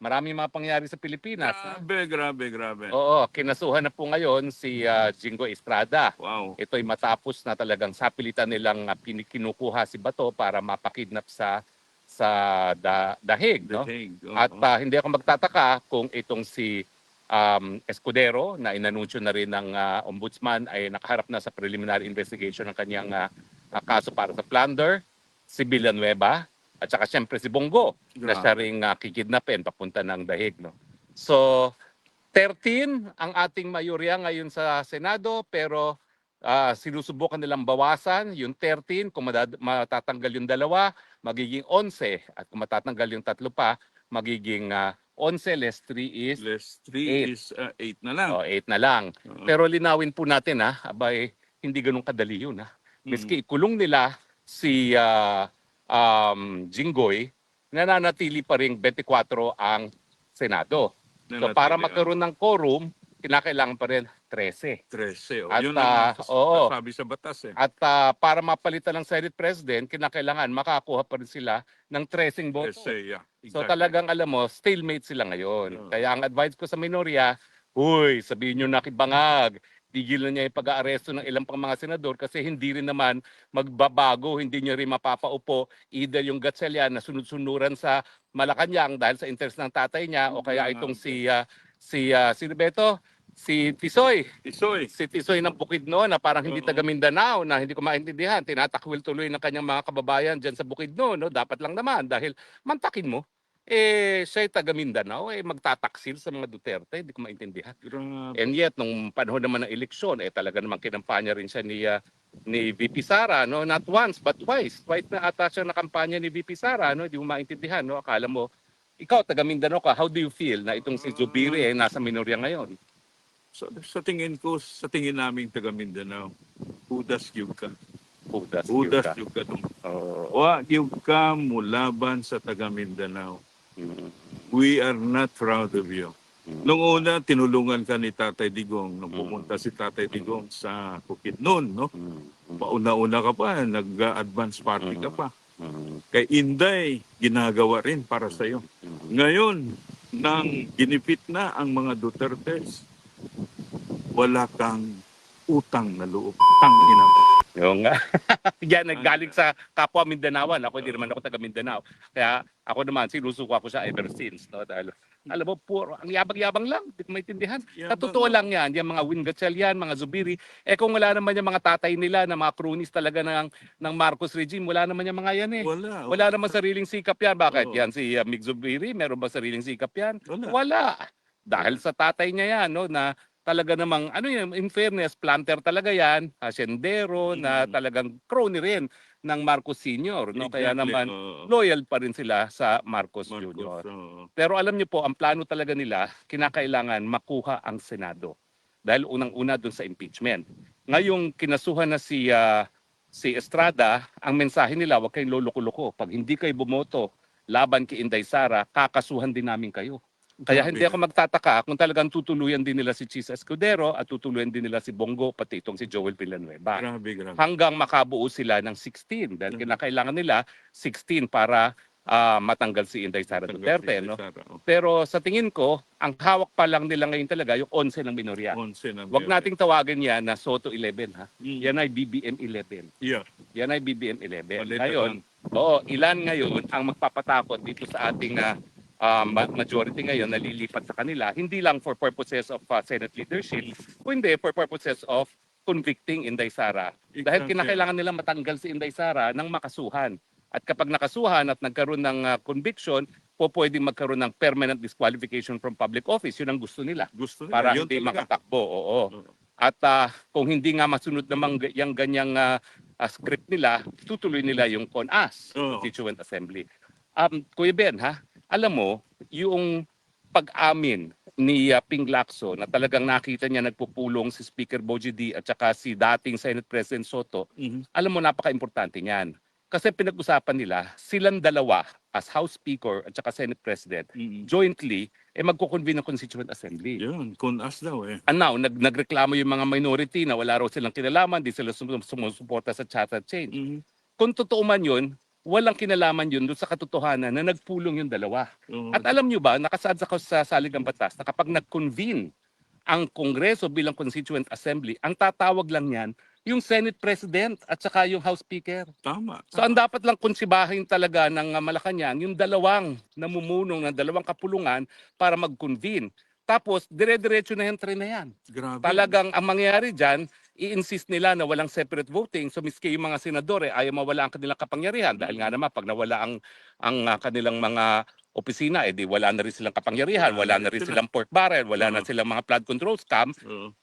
Maraming mga pangyayari sa Pilipinas. Grabe. Oo, kinasuhan na po ngayon si Jingo Estrada. Wow. Ito'y matapos na talagang sapilitan nilang kinukuha si Bato para mapakidnap sa dahig, no? Dahig, oo. At hindi ako magtataka kung itong si Escudero na inanunsyo na rin ng ombudsman ay nakaharap na sa preliminary investigation ng kanyang kaso para sa plunder, si Villanueva, at saka siyempre si Bongo na siya ring kikidnapin papunta ng dahig, no? So 13 ang ating mayorya ngayon sa Senado, pero sinusubukan nilang bawasan yung 13. Kung matatanggal yung dalawa, magiging 11. At kung matatanggal yung tatlo pa, magiging 11 less 3 is Less 8. 3 is 8 na lang. 8 na lang. Pero linawin po natin abay, hindi ganun kadali yun. Miski ikulong nila si Jinggoy, nananatili pa rin 24 ang Senado. So para magkaroon ng quorum, kinakailangan pa rin 13. 13. At, Yun ang oo. sabi sa batas eh. At para mapalitan ng Senate President, kinakailangan makakuha pa rin sila ng 13 boto. 13, yeah. So Exactly. talagang alam mo, stalemate sila ngayon. Kaya ang advice ko sa minorya, huy, sabihin nyo nakibangag, tigilan niya yung pag-aaresto ng ilang pang mga senador kasi hindi rin naman magbabago, hindi nyo rin mapapaupo either yung Gatchalian na sunod-sunuran sa Malacanang dahil sa interest ng tatay niya o kaya itong sino ba ito? Si Tisoy. Si Tisoy ng Bukidnon na parang hindi taga Mindanao na hindi ko maintindihan. Tinatakwil tuloy ng kanyang mga kababayan dyan sa Bukidnon. No? Dapat lang naman dahil mantakin mo. Siya'y taga Mindanao, magtataksil sa mga Duterte. Hindi ko maintindihan. And yet, nung panahon naman ng eleksyon, talaga naman kinampanya rin siya ni VP Sara. No? Not once, but twice. Twice na ata siya nakampanya ni VP Sara. No? Hindi mo maintindihan. No? Akala mo, ikaw taga Mindanao ka, how do you feel na itong si Zubiri nasa minorya ngayon? So, sa tingin namin taga Mindanao, hudas gyud ka. Hudas gyud ka. Wa gyud ka mulaban sa taga Mindanao. We are not proud of you. Nung una, tinulungan ka ni Tatay Digong. Nung pumunta si Tatay Digong sa Bukidnon, no? Pauna-una ka pa, nag-advance party ka pa. Kay Inday, ginagawa rin para sa iyo. Ngayon, nang ginipit na ang mga Dutertes, wala kang utang na loob. Tangina mo. Yung nga. Yan, naggaling sa kapwa Mindanaoan. Ako hindi naman ako taga Mindanao. Kaya ako naman, sinusuko ako siya ever since. No? Dahil, alam mo, puro, ang yabang-yabang lang. Hindi ko maintindihan. Sa totoo lang yan, yung mga Win Gatchalian, mga Zubiri, kung wala naman yung mga tatay nila na mga cronies talaga ng Marcos regime, wala naman yung mga yan eh. Wala naman sariling sikap yan. Bakit? Yan si Mig Zubiri, meron ba sariling sikap yan? Wala. Dahil sa tatay niya yan, no, na talaga namang, ano yun, in fairness, planter talaga yan, hasyendero, na talagang crony rin ng Marcos Sr. No? Kaya naman, loyal pa rin sila sa Marcos Jr. Pero alam niyo po, ang plano talaga nila, kinakailangan makuha ang Senado. Dahil unang-una dun sa impeachment. Ngayong kinasuhan na si Estrada, ang mensahe nila, huwag kayong loloko-loko. Pag hindi kayo bumoto laban kay Inday Sara, kakasuhan din namin kayo. Kaya hindi ako magtataka kung talagang tutuluyan din nila si Chis Escudero at tutuluyan din nila si Bongo pati itong si Joel Villanueva. Grabe. Hanggang makabuo sila ng 16 dahil kinakailangan nila 16 para matanggal si Inday Sara Duterte. No? Pero sa tingin ko, ang hawak pa lang nila ngayon talaga yung 11 ng minorya. Huwag nating tawagin yan na Soto 11. Ha? Yan ay BBM 11. Yan ay BBM 11. Ngayon, ilan ngayon ang magpapatakot dito sa ating majority ngayon nalilipat sa kanila, hindi lang for purposes of Senate leadership, kundi for purposes of convicting Inday Sara. Dahil kinakailangan nila matanggal si Inday Sara ng makasuhan. At kapag nakasuhan at nagkaroon ng conviction, pwedeng magkaroon ng permanent disqualification from public office. Yun ang gusto nila. Para hindi makatakbo. At kung hindi nga masunod namang yung ganyang script nila, tutuloy nila yung CONAS, Constituent Assembly. Kuya Ben, alam mo, yung pag-amin ni Ping Lacson na talagang nakita niya nagpupulong si Speaker Bogie D at saka si dating Senate President Soto, alam mo, napaka-importante niyan. Kasi pinag-usapan nila, silang dalawa as House Speaker at saka Senate President, jointly, magkukonvene ng Constituent Assembly. Yun, CONAS daw eh. And now, nagreklamo yung mga minority na wala raw silang kinalaman, di sila sumusuporta sa charter change. Kung totoo man yun, walang kinalaman yun doon sa katotohanan na nagpulong yung dalawa. Oo. At alam nyo ba, nakasaad sa saligang batas na kapag nag-convene ang Kongreso bilang Constituent Assembly, ang tatawag lang yan yung Senate President at saka yung House Speaker. Tama. So ang dapat lang konsibahin talaga ng Malacanang yung dalawang namumuno ng dalawang kapulungan para mag-convene. Tapos dire-diretso na yan, tren na yan. Grabe. Talagang ang mangyayari dyan, i-insist nila na walang separate voting. So miski yung mga senador ayaw mawala ang kanilang kapangyarihan dahil nga naman pag nawala ang kanilang mga opisina, di wala na rin silang kapangyarihan, wala na rin silang pork barrel, wala na silang mga flood control scam,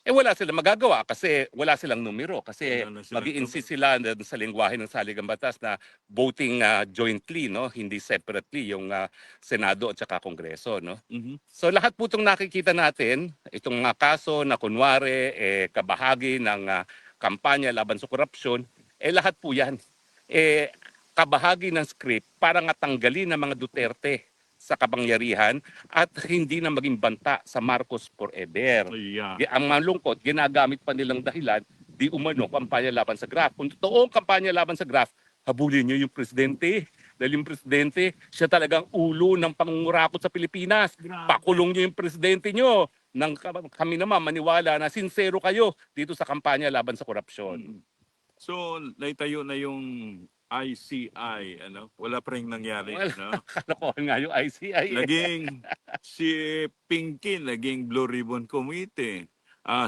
wala silang magagawa kasi wala silang numero. Kasi mag-i-insist sila sa lengguwahe ng saligang batas na voting jointly, no, hindi separately yung Senado at saka Kongreso, no. So lahat po itong nakikita natin, itong kaso na kunwari kabahagi ng kampanya laban sa korupsyon, lahat po yan kabahagi ng script para nga tanggalin ng mga Duterte sa kapangyarihan at hindi na maging banta sa Marcos forever. Ang malungkot, ginagamit pa nilang dahilan, di umano kampanya laban sa graft. Kung totoong kampanya laban sa graft, habulin nyo yung presidente. Dahil yung presidente, siya talagang ulo ng pangungurakot sa Pilipinas. Pakulong nyo yung presidente nyo. Nang kami naman maniwala na sincero kayo dito sa kampanya laban sa korupsyon. So, naitayo na yung ICI, wala pa rin nangyari. Kalokohan nga yung ICI. Naging si Pinky, naging Blue Ribbon Committee.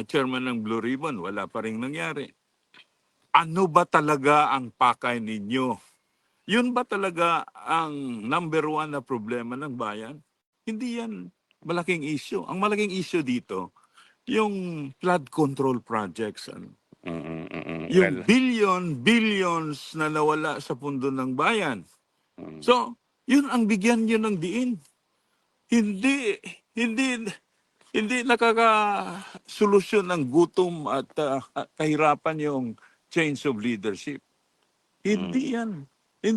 Chairman ng Blue Ribbon, wala pa rin nangyari. Ano ba talaga ang pakay ninyo? Yun ba talaga ang number one na problema ng bayan? Hindi yan malaking issue. Ang malaking issue dito, yung flood control projects. Yung billions na nawala sa pundo ng bayan. So, yun ang bigyan nyo ng diin. Hindi nakakasolusyon ng gutom at kahirapan yung change of leadership. Hindi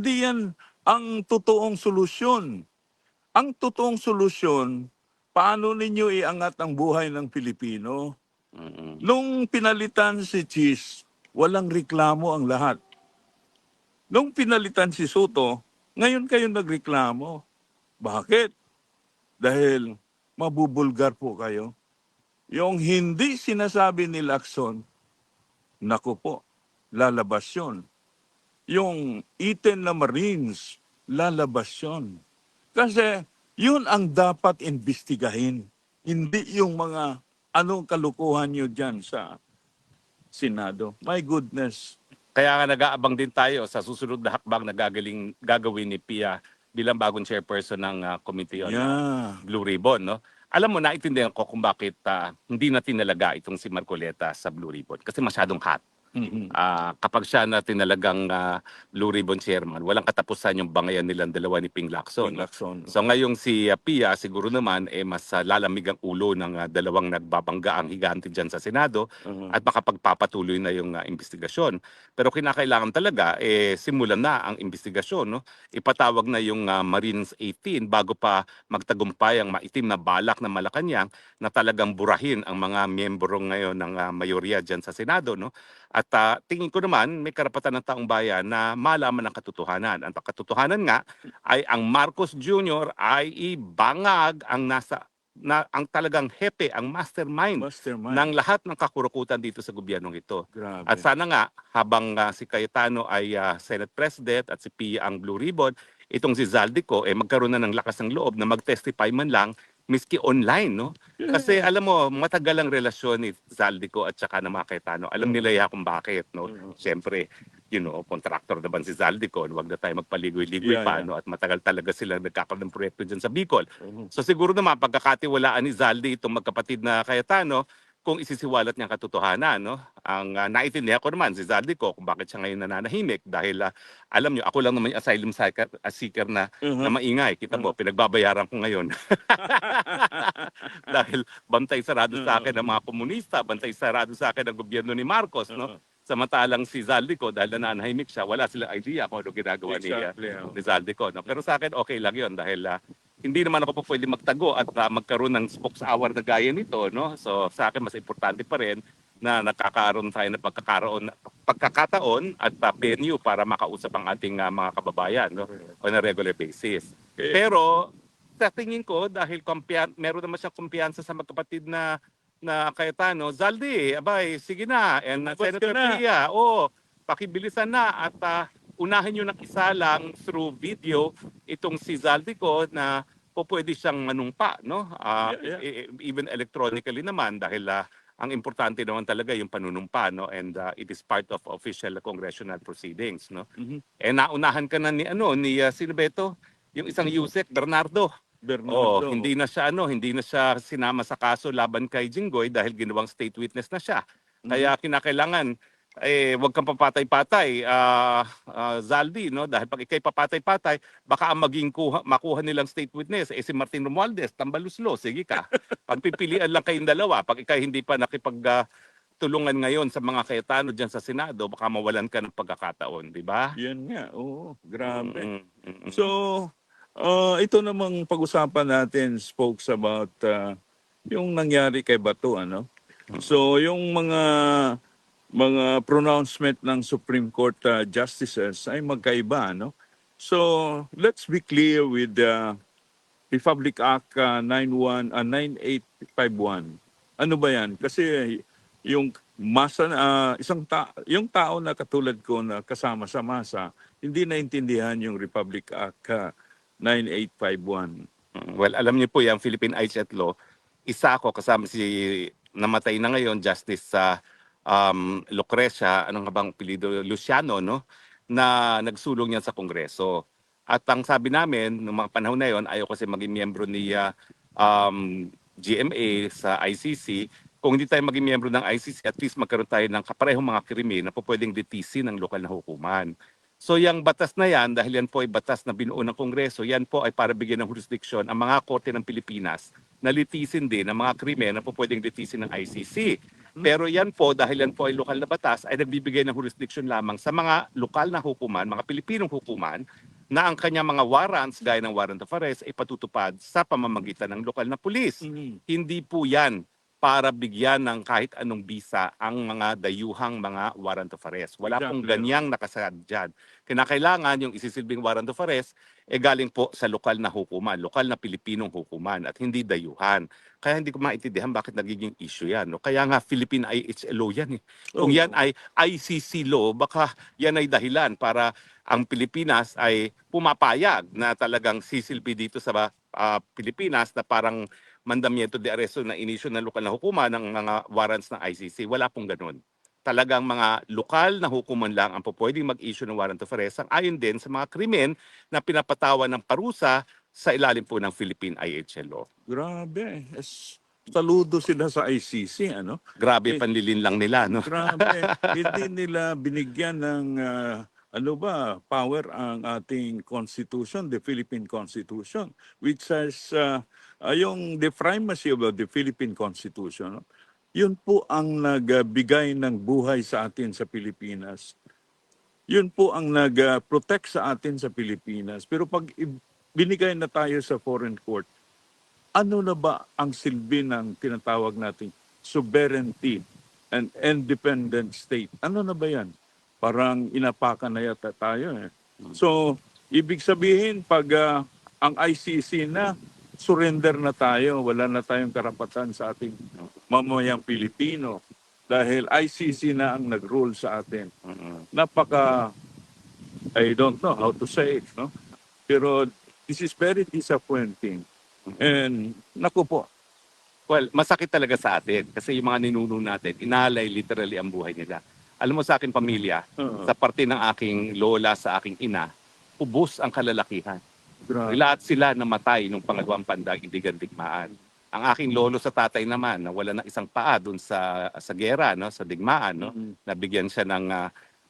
yan ang totoong solusyon. Ang totoong solusyon, paano ninyo iangat ang buhay ng Pilipino? Nung pinalitan si Cheese, walang reklamo ang lahat. Nung pinalitan si Soto, ngayon kayo nagreklamo. Bakit? Dahil mabubulgar po kayo. Yung hindi sinasabi ni Lacson, naku po, lalabas yun. Yung eaten na Marines, lalabas yun. Kasi yun ang dapat imbestigahin. Hindi yung mga anong kalukuhan nyo dyan sa Senado. My goodness. Kaya nga nag-aabang din tayo sa susunod na hakbang na gagawin ni Pia bilang bagong chairperson ng committee on Blue Ribbon. No? Alam mo, naiintindihan ko kung bakit hindi na tinalaga itong si Marcoleta sa Blue Ribbon kasi masyadong hot. Kapag siya na tinalagang Blue Ribbon chairman, walang katapusan yung bangayan nilang dalawa ni Ping Lacson. So ngayong si Pia, siguro naman mas lalamig ang ulo ng dalawang nagbabangga ang higante dyan sa Senado at makapagpapatuloy na yung investigasyon. Pero kinakailangan talaga simulan na ang investigasyon. No? Ipatawag na yung Marines 18 bago pa magtagumpay ang maitim na balak ng Malacanang na talagang burahin ang mga miyembro ngayon ng mayorya dyan sa Senado. No? At tingin ko naman may karapatan ng taong bayan na malaman ang katotohanan. Ang katotohanan nga ay ang Marcos Jr. ay ibangag ang ang talagang hepe, ang mastermind ng lahat ng kakurukutan dito sa gobyernong ito. Grabe. At sana nga habang si Cayetano ay Senate President at si Pia ang Blue Ribbon, itong si Zaldico magkaroon na ng lakas ng loob na mag-testify man lang miski online, no? Kasi alam mo, matagal ang relasyon ni Zaldico at saka ng mga Cayetano. Alam nila kung bakit, no? Siyempre, contractor naman si Zaldico. Huwag na tayo magpaligoy-ligoy pa, no? At matagal talaga sila nagkakaroon ng proyekto dyan sa Bicol. So siguro naman, pagkakatiwalaan ni Zaldi itong magkapatid na Cayetano, kung isisiwalat niya ang katotohanan, no? Ang naiintindihan ko naman si Zaldico kung bakit siya ngayon nananahimik dahil alam niyo, ako lang naman yung asylum seeker na maingay. Kita mo, pinagbabayaran ko ngayon. Dahil bantay sarado sa akin ng mga komunista, bantay sarado sa akin ng gobyerno ni Marcos, no? Samantalang si Zaldico, dahil nananahimik siya, wala silang idea kung ano ginagawa ni Zaldico. No? Pero sa akin, okay lang yun dahil hindi naman ako po pwede magtago at magkaroon ng spokes hour na gaya nito. No? So sa akin, mas importante pa rin na nakakaroon tayo ng pagkakataon at venue para makausap ang ating mga kababayan, no, on a regular basis. Pero sa tingin ko, dahil meron naman siyang kumpiyansa sa magkapatid na Cayetano, Zaldi, abay, sige na. And Senator Pia, pakibilisan na at unahin nyo ng isa lang through video itong si Zaldi ko na pwede siyang manumpa, no? Even electronically naman dahil ang importante naman talaga yung panunumpa, no? And it is part of official congressional proceedings, no? Naunahan ka na ni sino ba ito? Yung isang Yusek, Bernardo. Hindi na siya sinama sa kaso laban kay Jinggoy dahil ginawang state witness na siya. Kaya kinakailangan wag kang papatay-patay, Zaldi, no? Dahil pag ikay papatay-patay, baka ang makuha nilang state witness si Martin Romualdez, Tambaluslo, sige ka. Pagpipilian lang kayong dalawa, pag ikay hindi pa tulungan ngayon sa mga Cayetano diyan sa Senado, baka mawalan ka ng pagkakataon, di ba? Yan nga, grabe. So, ito namang pag-usapan natin spokes about yung nangyari kay Bato, ano? So, yung mga pronouncement ng Supreme Court justices ay magkaiba, no? So, let's be clear with the Republic Act 9851. Ano ba yan? Kasi yung yung tao na katulad ko na kasama sa masa, hindi naintindihan yung Republic Act 9851. Well, alam niyo po yung Philippine IHET Law, isa ako kasama si namatay na ngayon Justice sa Lucrecia, ano nga bang apelyido, Luciano, no? Na nagsulong yan sa Kongreso. At ang sabi namin, noong mga panahon na yon, ayaw kasi maging miyembro ni GMA sa ICC. Kung hindi tayo maging miyembro ng ICC, at least magkaroon tayo ng kaparehong mga krimen na pwedeng litisin ng lokal na hukuman. So yung batas na yan, dahil yan po ay batas na binuo ng Kongreso, yan po ay para bigyan ng jurisdiction ang mga korte ng Pilipinas na litisin din ang mga krimen na pwedeng litisin ng ICC. Pero yan po, dahil yan po ay lokal na batas, ay nagbibigay ng jurisdiction lamang sa mga lokal na hukuman, mga Pilipinong hukuman, na ang kanyang mga warrants, gaya ng warrant of arrest, ay patutupad sa pamamagitan ng lokal na pulis. Hindi po yan para bigyan ng kahit anong bisa ang mga dayuhang mga warrant of arrest. Wala pong ganyang nakasad dyan. Kinakailangan yung isisilbing warrant of arrest galing po sa lokal na hukuman, lokal na Pilipinong hukuman at hindi dayuhan. Kaya hindi ko maintindihan bakit nagiging issue yan. No? Kaya nga Philippine IHL law yan. Kung yan ay ICC law, baka yan ay dahilan para ang Pilipinas ay pumapayag na talagang sisilbi dito sa Pilipinas na parang mandamiento de arresto na inisyu ng lokal na hukuman ng mga warrants ng ICC. Wala pong ganun. Talagang mga lokal na hukuman lang ang pwedeng mag-issue ng warrant of arrest, ang ayon din sa mga krimen na pinapatawan ng parusa sa ilalim po ng Philippine IHL law. Grabe. Saludo sila sa ICC, ano? Grabe panlilin lang nila, no? Grabe. Hindi nila binigyan ng power ang ating Constitution, the Philippine Constitution, which says yung the primacy of the Philippine Constitution, yun po ang nagbigay ng buhay sa atin sa Pilipinas. Yun po ang nag-protect sa atin sa Pilipinas. Pero pag binigay na tayo sa foreign court, ano na ba ang silbi ng tinatawag nating sovereignty and independent state? Ano na ba yan? Parang inapakan na yata tayo. So, ibig sabihin, pag ang ICC na, surrender na tayo. Wala na tayong karapatan sa ating mamayang Pilipino. Dahil ICC na ang nag-rule sa atin. I don't know how to say it, no? Pero this is very disappointing. And, naku po. Well, masakit talaga sa atin kasi yung mga ninuno natin, inalay literally ang buhay nila. Alam mo sa aking pamilya, sa parte ng aking lola, sa aking ina, ubos ang kalalakihan. Lahat sila namatay nung pangalawang pandaigdigan digmaan. Ang aking lolo sa tatay naman, na wala na isang paa doon sa gera, no, sa digmaan, no, nabigyan siya ng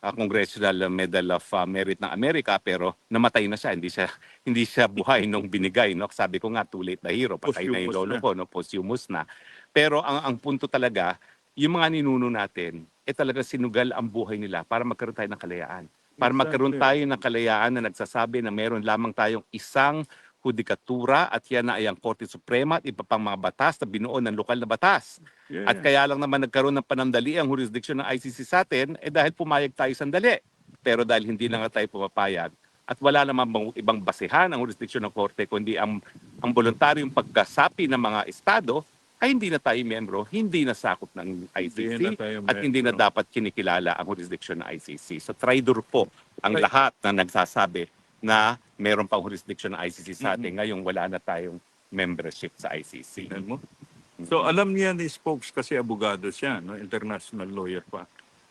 Congressional Medal of Merit ng Amerika, pero namatay na siya, hindi siya buhay nung binigay, no. Sabi ko nga, too late na hero, patay na yung lolo ko, no, posthumous na. Pero ang punto talaga, yung mga ninuno natin, talaga sinugal ang buhay nila para magkaroon tayo ng kalayaan. Para magkaroon tayo ng kalayaan na nagsasabi na meron lamang tayong isang hudikatura at yan na ay ang Korte Suprema at iba pang mga batas na binuo ng lokal na batas. At kaya lang naman nagkaroon ng panandali ang jurisdiction ng ICC sa atin dahil pumayag tayo sandali. Pero dahil hindi na nga tayo pumapayag at wala naman ibang basehan ang jurisdiction ng Korte kundi ang voluntaryong pagkasapi ng mga estado, ay hindi na tayo miyembro, hindi na sakop ng ICC at hindi na dapat kinikilala ang jurisdiction ng ICC. So traitor po ang lahat na nagsasabi na meron pang jurisdiction ng ICC sa atin. Ngayong wala na tayong membership sa ICC. So alam niya ni Spokes kasi abogado siya, no? International lawyer pa.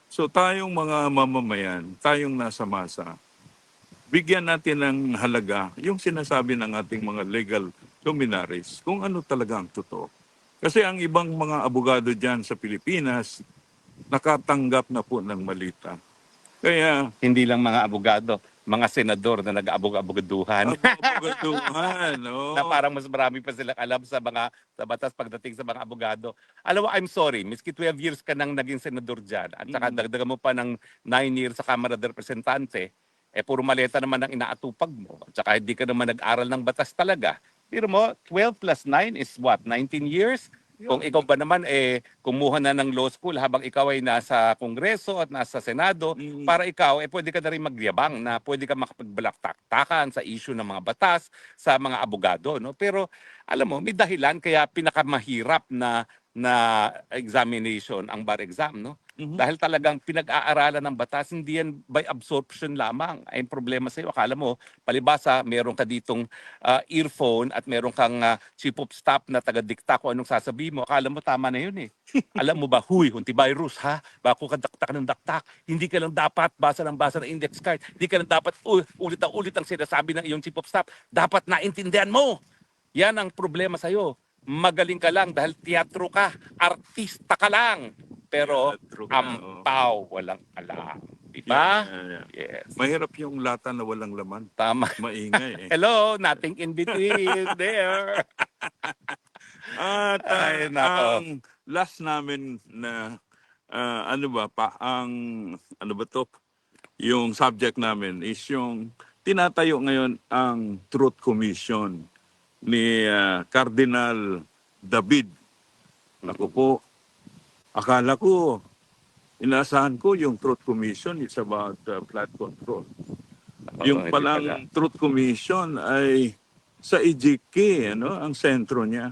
So tayong mga mamamayan, tayong nasa masa, bigyan natin ng halaga yung sinasabi ng ating mga legal luminaries kung ano talaga ang totoo. Kasi ang ibang mga abogado dyan sa Pilipinas, nakatanggap na po ng malita. Kaya, hindi lang mga abogado, mga senador na nag-abog-abogaduhan. abogaduhan, no? Na parang mas marami pa silang alam sa batas pagdating sa mga abogado. Alam mo, I'm sorry, miski 12 years ka nang naging senador dyan, at saka dagdagan mo pa ng 9 years sa Kamara de Representante, puro maleta naman ang inaatupag mo. At saka hindi ka naman nag-aral ng batas talaga. Pero mo, 12 plus 9 is what? 19 years? Kung ikaw ba naman kumuha na ng law school habang ikaw ay nasa Kongreso at nasa Senado, para ikaw pwede ka na rin magyabang na pwede ka makapagbalaktaktakan sa issue ng mga batas sa mga abogado, no? Pero alam mo, may dahilan kaya pinakamahirap na examination ang bar exam, no? Dahil talagang pinag-aaralan ng batas, hindi yan by absorption lamang. Ay problema sa iyo, akala mo, palibasa, meron ka ditong earphone at meron kang chief of staff na taga-dikta kung anong sasabihin mo. Akala mo tama na yun eh. Alam mo ba, huy, huntivirus ha, bako ka daktak ng daktak. Hindi ka lang dapat basa ng index card. Hindi ka lang dapat ulit ang sinasabi ng iyong chief of staff. Dapat naintindihan mo. Yan ang problema sa iyo. Magaling ka lang dahil teatro ka, artista ka lang. Pero ampaw, walang alam. Diba? Yes. Mahirap yung lata na walang laman. Tama. Maingay eh. Hello, nothing in between there. At Ay, nako. ang last namin na ano ba to? Yung subject namin is yung tinatayo ngayon ang Truth Commission ni Cardinal David. Ako po, akala ko, inaasahan ko yung Truth Commission is about flood control. Yung palang Truth Commission ay sa EJK, ano, ang sentro niya.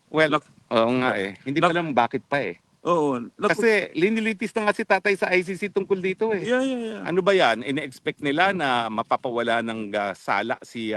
Well, oo nga eh. Hindi pa alam bakit pa eh. Oo. Kasi linilitis na nga si tatay sa ICC tungkol dito eh. Yeah. Ano ba yan? Ine-expect nila na mapapawala ng sala si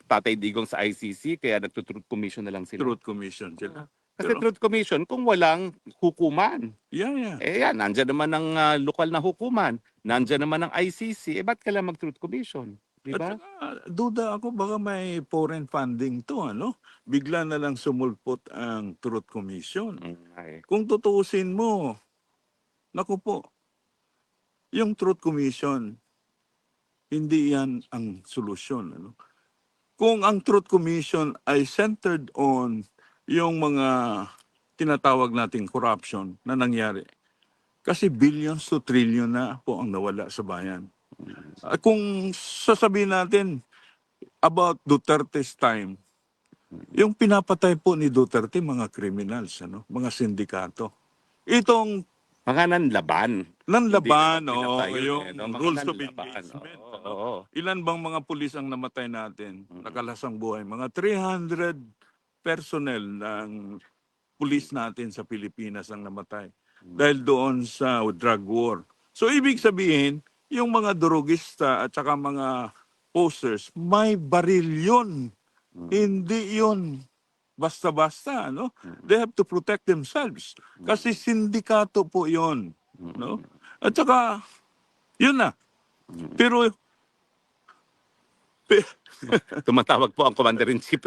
Tatay Digong sa ICC kaya nagtutruth commission na lang sila. Truth Commission sila. Kasi Truth Commission, kung walang hukuman, Yeah. yan, nandyan naman ang lokal na hukuman, nandyan naman ang ICC, ba't ka lang mag-Truth Commission? Diba? At saka, duda ako, baka may foreign funding to, ano? Bigla na lang sumulpot ang Truth Commission. Kung tutuusin mo, naku po, yung Truth Commission, hindi yan ang solusyon, ano? Kung ang Truth Commission ay centered on yung mga tinatawag nating corruption na nangyari. Kasi billions to trillion na po ang nawala sa bayan. Kung sasabihin natin about Duterte's time, yung pinapatay po ni Duterte mga criminals, ano, mga sindikato. Itong mga nanlaban, yung rules of engagement. Ilan bang mga pulis ang namatay natin? Nakalasang buhay. Mga 300 personnel ng pulis natin sa Pilipinas ang namatay dahil doon sa drug war. So ibig sabihin, yung mga drogista at saka mga posters, may baril yun. Hindi yun basta-basta, no? They have to protect themselves. Kasi sindikato po yun. No? At saka, yun na. Pero tumatawag po ang Commander-in-Chief.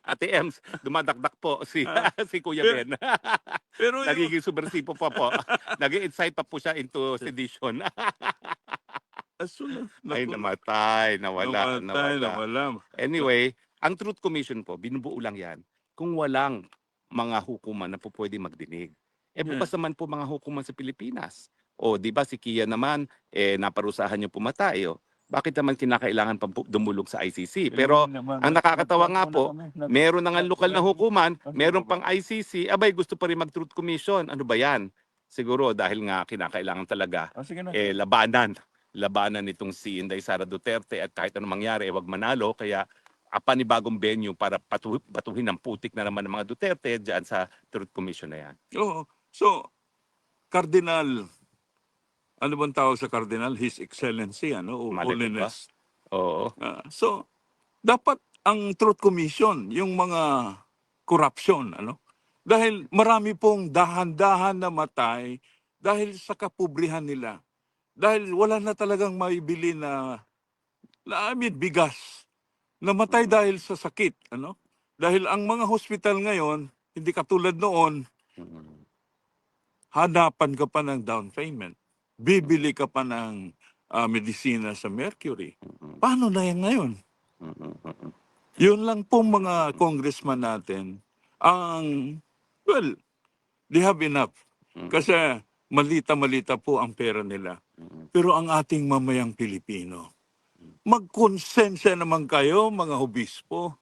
Ate Ems, dumadakdak po si Kuya Ben. Pero nagiging subversibo pa po. Nag-incite pa po siya into sedition. Ay, namatay, nawala. Anyway, ang Truth Commission po, binubuo lang yan kung walang mga hukuman na po pwede magdinig. Bukas naman po mga hukuman sa Pilipinas. O, di ba si Kia naman, naparusahan yung pumatay. Bakit naman kinakailangan pang dumulog sa ICC? Pero ang nakakatawa nga po, meron na nga lokal na hukuman, meron pang ICC, abay gusto pa rin mag-Truth Commission. Ano ba yan? Siguro dahil nga kinakailangan talaga labanan nitong si Inday Sara Duterte at kahit anong mangyari, wag manalo. Kaya panibagong venue para batuhin ang putik na naman ng mga Duterte dyan sa Truth Commission na yan. Oo. So, Cardinal, ano bang tawag sa Cardinal? His Excellency, ano? O Malikot ba? Holiness. Oo. So, dapat ang Truth Commission, yung mga corruption, ano? Dahil marami pong dahan-dahan na matay dahil sa kapobrihan nila. Dahil wala na talagang maibili na bigas. Namatay dahil sa sakit, ano? Dahil ang mga hospital ngayon, hindi katulad noon, hanapan ka pa ng down payment. Bibili ka pa ng medisina sa Mercury. Paano na yan ngayon? Yun lang pong mga congressman natin they have enough. Kasi malita-malita po ang pera nila. Pero ang ating mamayang Pilipino, magkonsensya naman kayo, mga obispo.